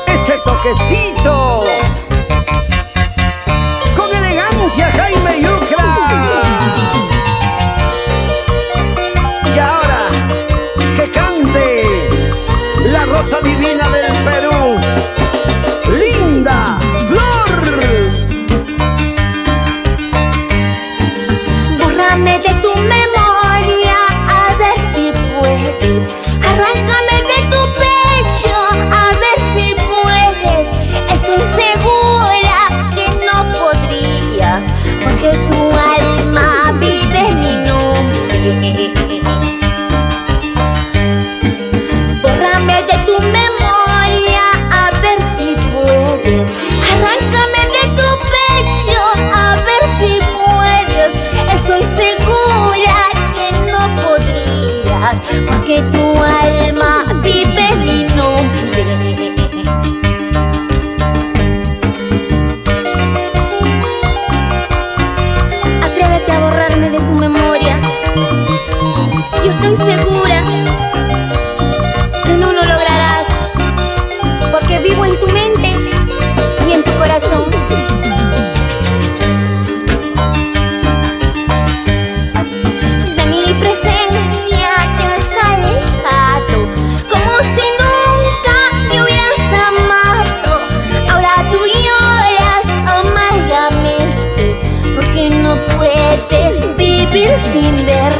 Ese toquecito con elegancia, Jaime Yucra. Y ahora que cante la rosa divina del Perú, Linda Flor. Bórrame de tu memoria, a ver si puedes. Arráncame de tu pecho, a ver si puedes. Estoy segura que no podrías, porque tu alma vive en mi nombre. Bórrame de tu memoria, a ver si puedes. Arráncame de tu pecho, a ver si puedes. Estoy segura que no podrías, porque tu alma vive en mi nombre. Atrévete a borrarme de tu memoria. Yo estoy segura que no lo lograrás, porque vivo en tu mente y en tu corazón. De mi presencia te has alejado, como si nunca me hubieras amado. Ahora tú lloras amargamente, porque no puedes vivir sin ver